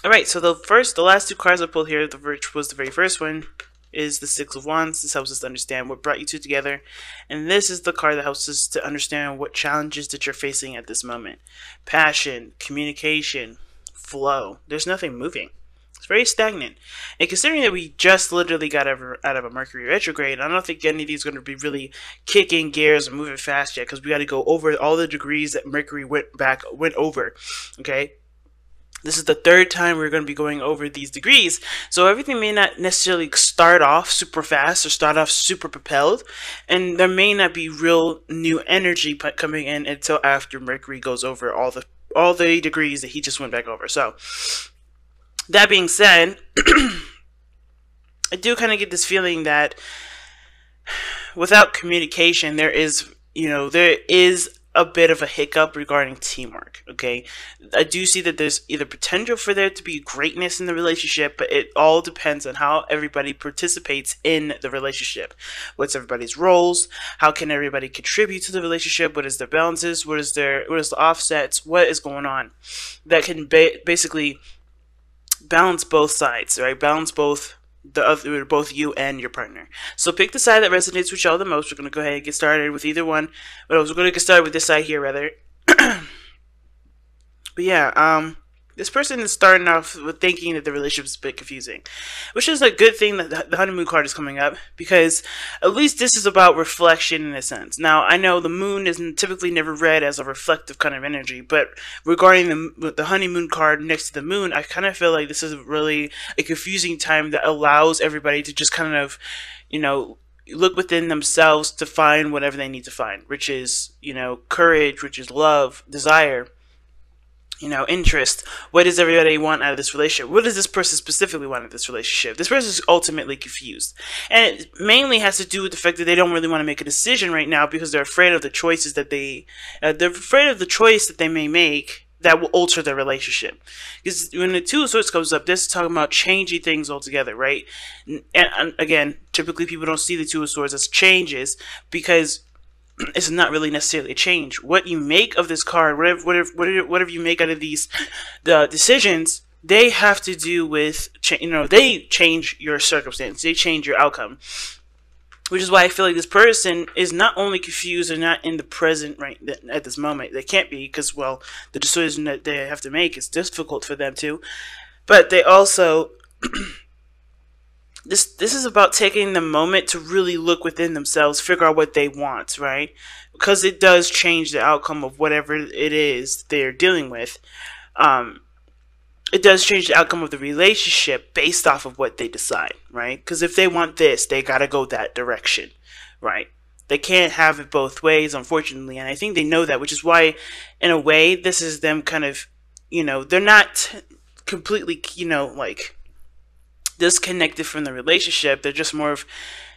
All right, so the last two cards I pulled here, which was the very first one, is the Six of Wands. This helps us to understand what brought you two together, and this is the card that helps us to understand what challenges that you're facing at this moment. Passion, communication, flow. There's nothing moving. It's very stagnant. And considering that we just literally got out of a Mercury retrograde, I don't think any of these are going to be really kicking gears and moving fast yet, because we got to go over all the degrees that Mercury went over. Okay. This is the third time we're going to be going over these degrees, so everything may not necessarily start off super fast or start off super propelled, and there may not be real new energy coming in until after Mercury goes over all the degrees that he just went back over. So that being said, I do kind of get this feeling that without communication, there is a bit of a hiccup regarding teamwork. Okay, I do see that there's either potential for there to be greatness in the relationship, but it all depends on how everybody participates in the relationship. What's everybody's roles? How can everybody contribute to the relationship? What is their balances? What is the offsets? What is going on that can basically balance both sides, right? Balance both you and your partner. So pick the side that resonates with y'all the most. We're going to go ahead and get started with either one. But we're going to get started with this side here, rather. But yeah, this person is starting off with thinking that the relationship is a bit confusing, which is a good thing that the honeymoon card is coming up, because at least this is about reflection in a sense. Now, I know the moon is typically never read as a reflective kind of energy, but regarding the honeymoon card next to the moon, I kind of feel like this is really a confusing time that allows everybody to just kind of, look within themselves to find whatever they need to find, which is, courage, which is love, desire, interest. What does everybody want out of this relationship? What does this person specifically want out of this relationship? This person is ultimately confused. And it mainly has to do with the fact that they don't really want to make a decision right now because they're afraid of the choices that they're afraid of the choice that they may make that will alter their relationship. Because when the Two of Swords comes up, this is talking about changing things altogether, right? And again, typically people don't see the Two of Swords as changes because it's not really necessarily a change. What you make of this card, whatever you make out of the decisions, they have to do with, they change your circumstance. They change your outcome. Which is why I feel like this person is not only confused and not in the present right at this moment. They can't be because, well, the decision that they have to make is difficult for them to. But they also... This is about taking the moment to really look within themselves, figure out what they want, right? Because it does change the outcome of whatever it is they're dealing with. It does change the outcome of the relationship based off of what they decide, right? Because if they want this, they gotta go that direction, right? They can't have it both ways, unfortunately, and I think they know that, which is why, in a way, this is them kind of, they're not completely, disconnected from the relationship. They're just more of,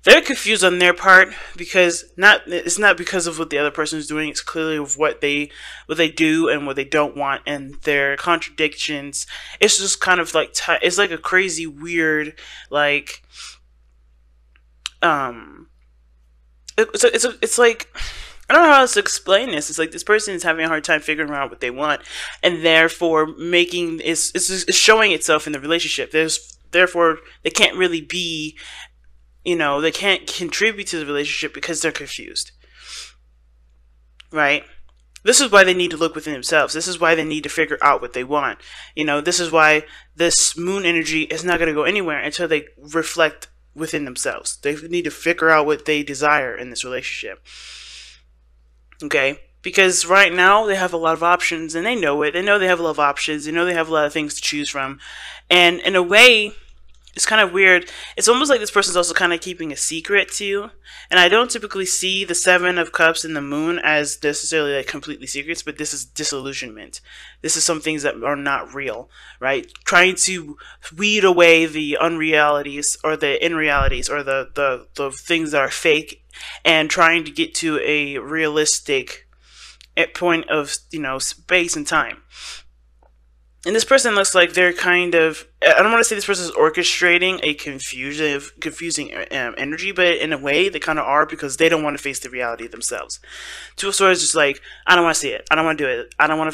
they're confused on their part because it's not because of what the other person is doing. It's clearly of what they do and what they don't want and their contradictions. It's just kind of like it's like a crazy weird it's like, I don't know how else to explain this. It's like this person is having a hard time figuring out what they want, and therefore it's showing itself in the relationship. Therefore, they can't really be, they can't contribute to the relationship because they're confused. Right? This is why they need to look within themselves. This is why they need to figure out what they want. This is why this moon energy is not going to go anywhere until they reflect within themselves. They need to figure out what they desire in this relationship. Okay? Because right now, they have a lot of options, and they know it. They know they have a lot of options. They know they have a lot of things to choose from. And in a way, it's kind of weird. It's almost like this person's also kind of keeping a secret to you. And I don't typically see the Seven of Cups and the Moon as necessarily like completely secrets, but this is disillusionment. This is some things that are not real, right? Trying to weed away the unrealities or the unrealities or the things that are fake, and trying to get to a realistic point of, space and time. And this person looks like they're kind of I don't want to say this person is orchestrating a confusing energy, but in a way they kind of are, because they don't want to face the reality themselves. Two of Swords is just like, I don't want to see it. I don't want to do it. I don't want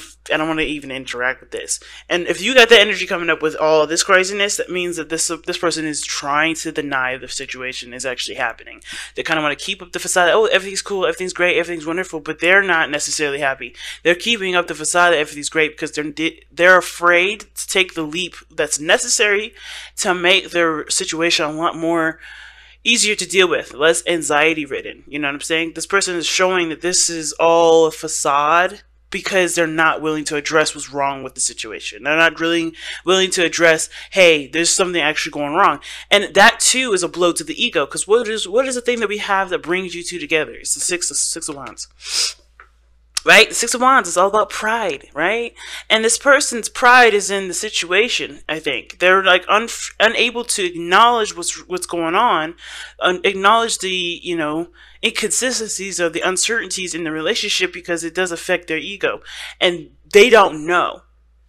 to even interact with this. And if you got that energy coming up with all this craziness, that means that this person is trying to deny the situation is actually happening. They kind of want to keep up the facade. Oh, everything's cool, everything's great, everything's wonderful, but they're not necessarily happy. They're keeping up the facade that everything's great because they're afraid to take the leap that's necessary to make their situation a lot more easier to deal with, less anxiety ridden. You know what I'm saying? This person is showing that this is all a facade because they're not willing to address what's wrong with the situation. They're not really willing to address, hey, there's something actually going wrong. And that too is a blow to the ego, because what is the thing that we have that brings you two together? It's the six of wands. Right? The Six of Wands is all about pride, right? And this person's pride is in the situation, I think. They're like unable to acknowledge what's going on, acknowledge the, inconsistencies or the uncertainties in the relationship, because it does affect their ego. And they don't know.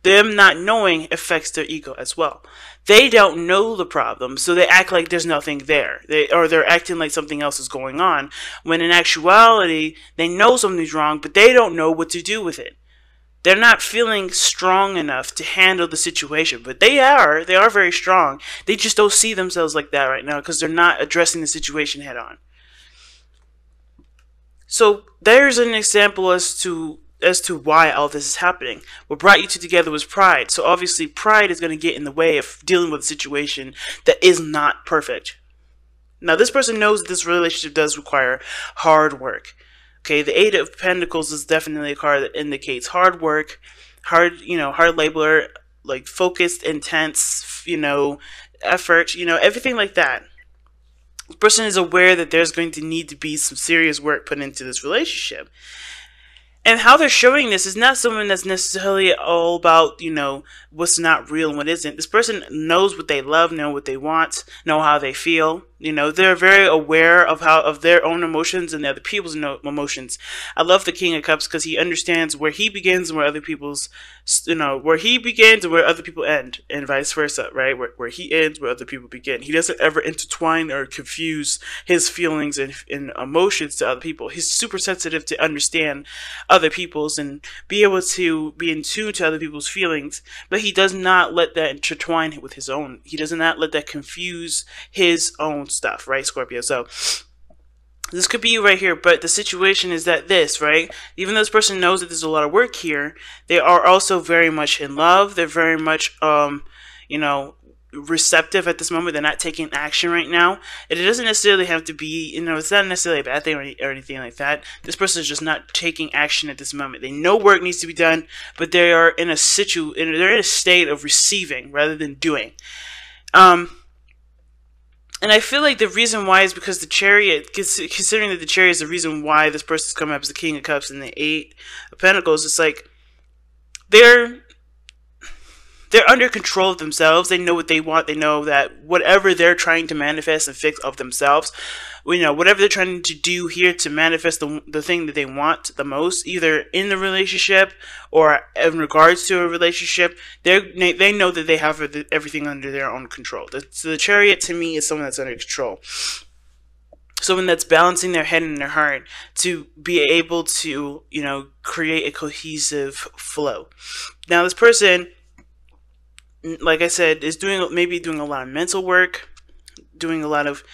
Them not knowing affects their ego as well. They don't know the problem, so they act like there's nothing there. They're acting like something else is going on, when in actuality, they know something's wrong, but they don't know what to do with it. They're not feeling strong enough to handle the situation, but they are very strong. They just don't see themselves like that right now, because they're not addressing the situation head on. So there's an example as to why all this is happening. What brought you two together was pride. So obviously pride is going to get in the way of dealing with a situation that is not perfect. Now this person knows that this relationship does require hard work. Okay, the Eight of Pentacles is definitely a card that indicates hard work, hard labor, like focused, intense, effort, everything like that. This person is aware that there's going to need to be some serious work put into this relationship. And how they're showing this is not someone that's necessarily all about, what's not real and what isn't. This person knows what they love, know what they want, know how they feel. They're very aware of their own emotions and the other people's emotions. I love the King of Cups because he understands where he begins and where other people's, where he begins and where other people end, and vice versa, right? Where he ends, where other people begin. He doesn't ever intertwine or confuse his feelings and emotions to other people. He's super sensitive to understand other people's and be able to be in tune to other people's feelings, but he does not let that intertwine with his own. He does not let that confuse his own stuff, right, Scorpio? So this could be you right here, but the situation is that right, even though this person knows that there's a lot of work here, they are also very much in love. They're very much receptive at this moment. They're not taking action right now. And it doesn't necessarily have to be, it's not necessarily a bad thing or anything like that. This person is just not taking action at this moment. They know work needs to be done, but they are in a they're in a state of receiving rather than doing. And I feel like the reason why is because the Chariot, considering that the Chariot is the reason why this person's coming up as the King of Cups and the Eight of Pentacles, it's like they're under control of themselves. They know what they want. They know that whatever they're trying to manifest and fix of themselves, whatever they're trying to do here to manifest the thing that they want the most, either in the relationship or in regards to a relationship, they know that they have everything under their own control. So the Chariot to me is someone that's under control. Someone that's balancing their head and their heart to be able to, create a cohesive flow. Now this person, like I said, is maybe doing a lot of mental work, doing a lot of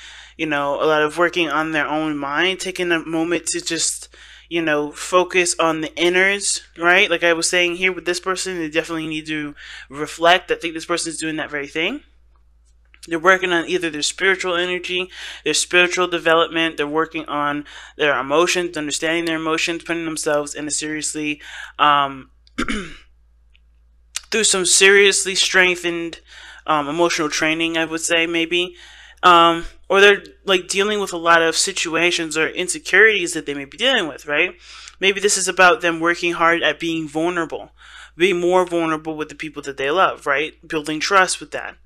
working on their own mind, taking a moment to just, focus on the inners, right? Like I was saying here with this person, they definitely need to reflect. I think this person is doing that very thing. They're working on either their spiritual energy, their spiritual development. They're working on their emotions, understanding their emotions, putting themselves in a seriously, through some seriously strengthened emotional training, I would say, maybe. Or they're like dealing with a lot of situations or insecurities that they may be dealing with, right? Maybe this is about them working hard at being vulnerable, being more vulnerable with the people that they love, right? Building trust with that.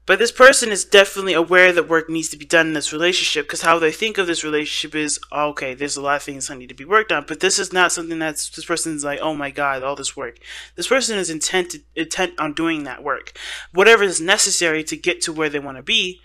But this person is definitely aware that work needs to be done in this relationship, because how they think of this relationship is, oh, okay, there's a lot of things that need to be worked on. But this is not something that's, this person's like, oh my God, all this work. This person is intent on doing that work, whatever is necessary to get to where they want to be,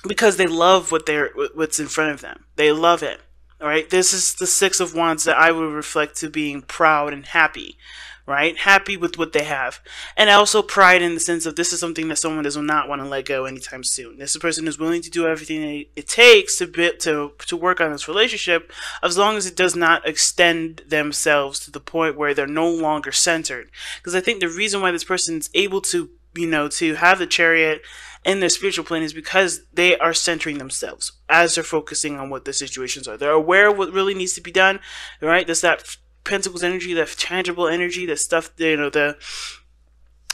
because they love what's in front of them. They love it. All right. This is the Six of Wands that I would reflect to being proud and happy. Right? Happy with what they have. And also pride in the sense of this is something that someone does not want to let go anytime soon. This person is willing to do everything it takes to work on this relationship, as long as it does not extend themselves to the point where they're no longer centered. Because I think the reason why this person is able to, to have the Chariot in their spiritual plane is because they are centering themselves as they're focusing on what the situations are. They're aware of what really needs to be done, right? There's that Pentacles energy, that tangible energy, the stuff, the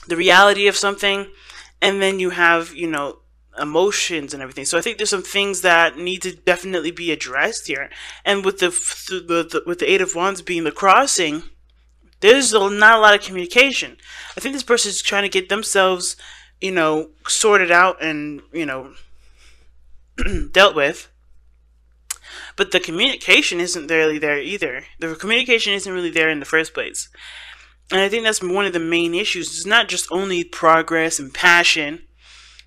reality of something, and then you have, emotions and everything. So I think there's some things that need to definitely be addressed here. And with the Eight of Wands being the crossing, there's not a lot of communication. I think this person is trying to get themselves, sorted out and, dealt with. But the communication isn't really there either. The communication isn't really there in the first place. And I think that's one of the main issues. It's not just only progress and passion,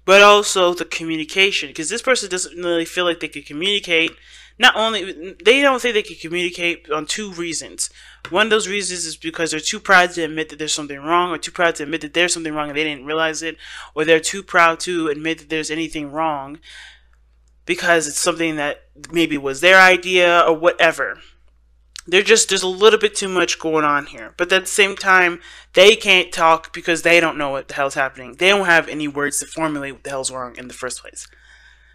but also the communication. Because this person doesn't really feel like they could communicate. They don't think they can communicate on two reasons. One of those reasons is because they're too proud to admit that there's something wrong, or too proud to admit that there's something wrong and they didn't realize it, or they're too proud to admit that there's anything wrong, because it's something that maybe was their idea or whatever. There's a little bit too much going on here. But at the same time, they can't talk because they don't know what the hell's happening. They don't have any words to formulate what the hell's wrong in the first place.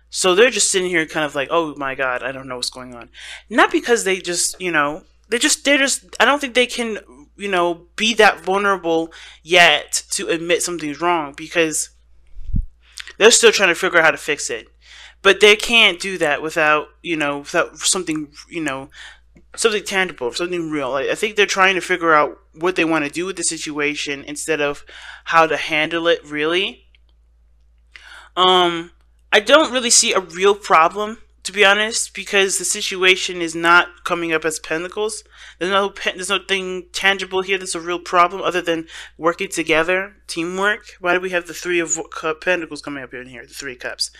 So they're just sitting here kind of like, oh my God, I don't know what's going on. Not because they just, I don't think they can, be that vulnerable yet to admit something's wrong, because they're still trying to figure out how to fix it. But they can't do that without something, something tangible, something real. I think they're trying to figure out what they want to do with the situation instead of how to handle it, really. I don't really see a real problem, to be honest, because the situation is not coming up as pentacles. There's nothing tangible here that's a real problem other than working together, teamwork. Why do we have the Three of Pentacles coming up in here, the Three of Cups?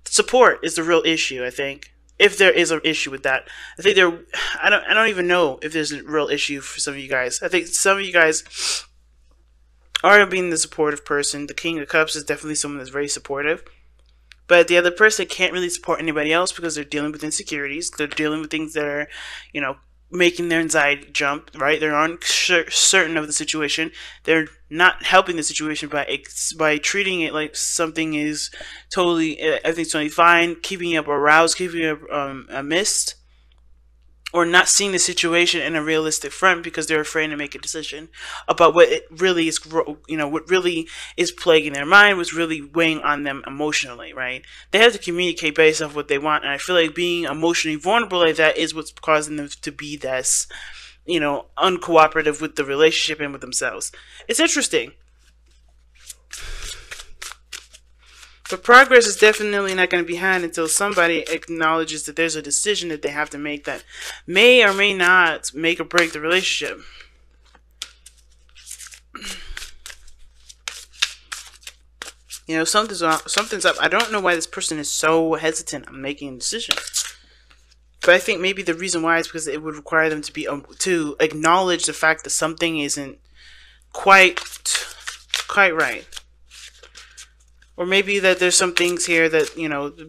Support is the real issue, I think. If there is an issue with that, I think I don't even know if there's a real issue for some of you guys. I think some of you guys are being the supportive person. The King of Cups is definitely someone that's very supportive. But the other person can't really support anybody else because they're dealing with insecurities. They're dealing with things that are, making their anxiety jump, right? They're uncertain of the situation. They're not helping the situation by treating it like something is everything's totally fine, keeping up aroused, keeping up a mist, or not seeing the situation in a realistic front because they're afraid to make a decision about what it really is, what really is plaguing their mind, what's really weighing on them emotionally, right? They have to communicate based off what they want, and I feel like being emotionally vulnerable like that is what's causing them to be this, uncooperative with the relationship and with themselves. It's interesting. But progress is definitely not going to be had until somebody acknowledges that there's a decision that they have to make that may or may not make or break the relationship. Something's up. I don't know why this person is so hesitant on making a decision. But I think maybe the reason why is because it would require them to acknowledge the fact that something isn't quite right. Or maybe that there's some things here that,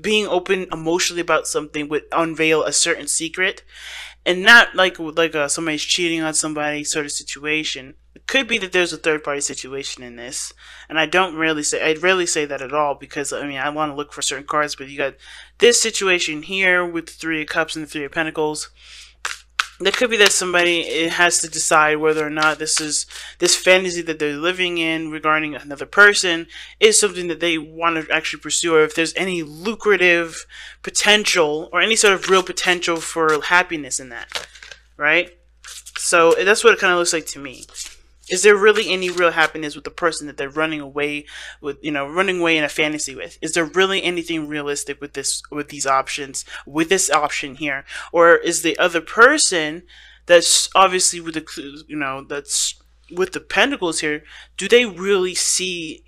being open emotionally about something would unveil a certain secret. And not like somebody's cheating on somebody sort of situation. It could be that there's a third-party situation in this. And I'd rarely say that at all, because, I want to look for certain cards, but you got this situation here with the Three of Cups and the Three of Pentacles. There could be that somebody has to decide whether or not this fantasy that they're living in regarding another person is something that they want to actually pursue, or if there's any lucrative potential or any sort of real potential for happiness in that, right? So that's what it kind of looks like to me. Is there really any real happiness with the person that they're running away with, running away in a fantasy with? Is there really anything realistic with these options, with this option here? Or is the other person that's obviously with that's with the pentacles here, do they really see,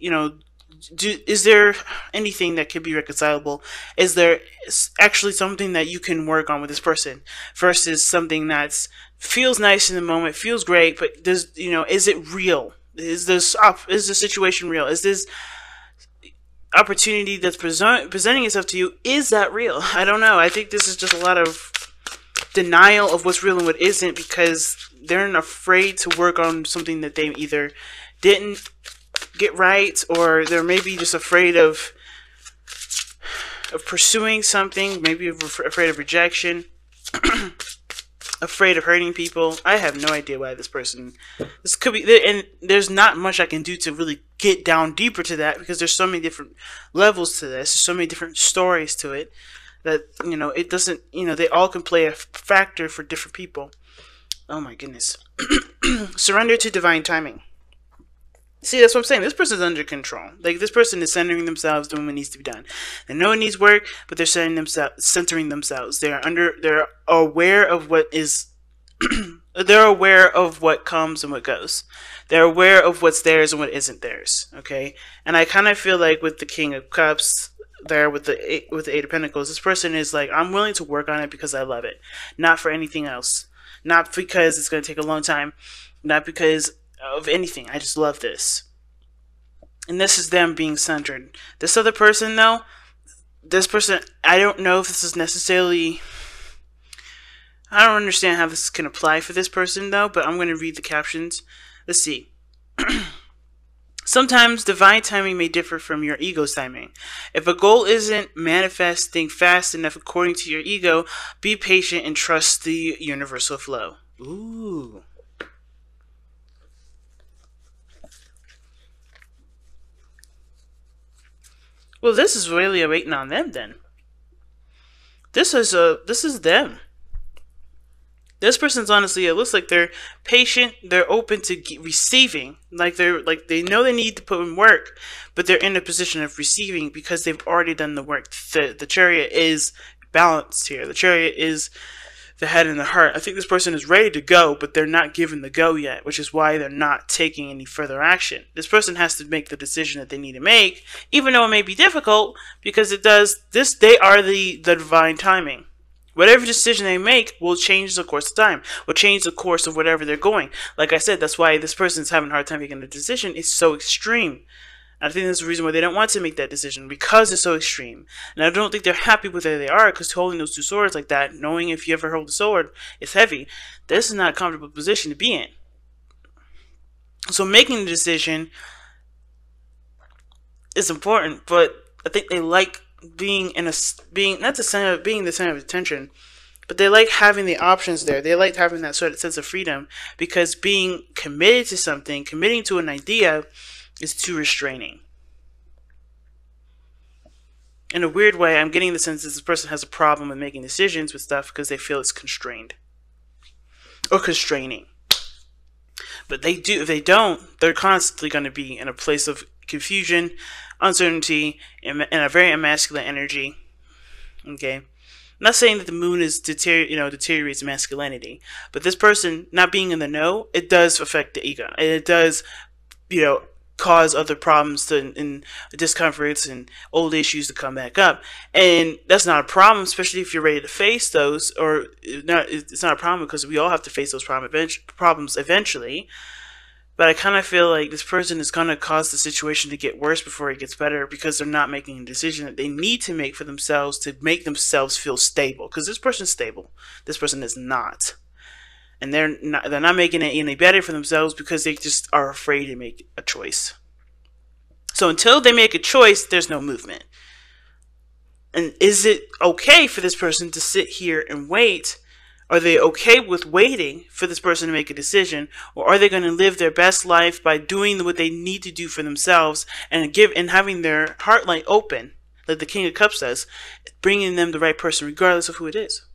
is there anything that could be reconcilable? Is there actually something that you can work on with this person versus something that's feels nice in the moment, feels great, but does, is it real? Is the situation real? Is this opportunity that's presenting itself to you, is that real? I don't know. I think this is just a lot of denial of what's real and what isn't, because they're afraid to work on something that they either didn't get right, or they're maybe just afraid of pursuing something, maybe afraid of rejection, afraid of hurting people. I have no idea why this could be, and there's not much I can do to really get down deeper to that, because there's so many different levels to this, there's so many different stories to it, that, it doesn't, they all can play a factor for different people. Oh my goodness. Surrender to divine timing. See, that's what I'm saying. This person's under control. Like, this person is centering themselves, doing what needs to be done. They know it needs work, but they're centering themselves. They're aware of what is. They're aware of what comes and what goes. They're aware of what's theirs and what isn't theirs. Okay, and I kind of feel like with the King of Cups there, with the Eight of Pentacles, this person is like, I'm willing to work on it because I love it, not for anything else, not because it's going to take a long time, not because of anything. I just love this. And this is them being centered. This other person, though, I don't know if this is necessarily, I don't understand how this can apply for this person, though, but I'm going to read the captions. Let's see. Sometimes divine timing may differ from your ego's timing. If a goal isn't manifesting fast enough according to your ego, be patient and trust the universal flow. Ooh. Well, this is really waiting on them then. This is them. This person's honestly, it looks like they're patient, they're open to receiving. They know they need to put in work, but they're in a position of receiving because they've already done the work. The Chariot is balanced here. The Chariot is the head and the heart. I think this person is ready to go, but they're not given the go yet, which is why they're not taking any further action. This person has to make the decision that they need to make, even though it may be difficult, because they are the divine timing. Whatever decision they make will change the course of time, will change the course of whatever they're going. Like I said, that's why this person's having a hard time making a decision. It's so extreme. I think that's the reason why they don't want to make that decision, because it's so extreme. And I don't think they're happy with where they are, because holding those two swords like that, knowing if you ever hold a sword, it's heavy. This is not a comfortable position to be in. So making the decision is important, but I think they like being not the center of being the center of attention, but they like having the options there. They like having that sort of sense of freedom, because being committed to something, committing to an idea, is too restraining. In a weird way, I'm getting the sense that this person has a problem with making decisions with stuff because they feel it's constrained or constraining. But they do. If they don't, they're constantly going to be in a place of confusion, uncertainty, and a very masculine energy. Okay, I'm not saying that the moon is deteriorates masculinity, but this person not being in the know, it does affect the ego, and it does, cause other problems and discomforts and old issues to come back up. And that's not a problem, especially if you're ready to face those, or not. It's not a problem because we all have to face those problems eventually. But I kind of feel like this person is going to cause the situation to get worse before it gets better, because they're not making a decision that they need to make for themselves to make themselves feel stable. Because this person's stable. This person is not. And they're not making it any better for themselves because they just are afraid to make a choice. So until they make a choice, there's no movement. And is it okay for this person to sit here and wait? Are they okay with waiting for this person to make a decision? Or are they going to live their best life by doing what they need to do for themselves and having their heart light open, like the King of Cups says, bringing them the right person regardless of who it is?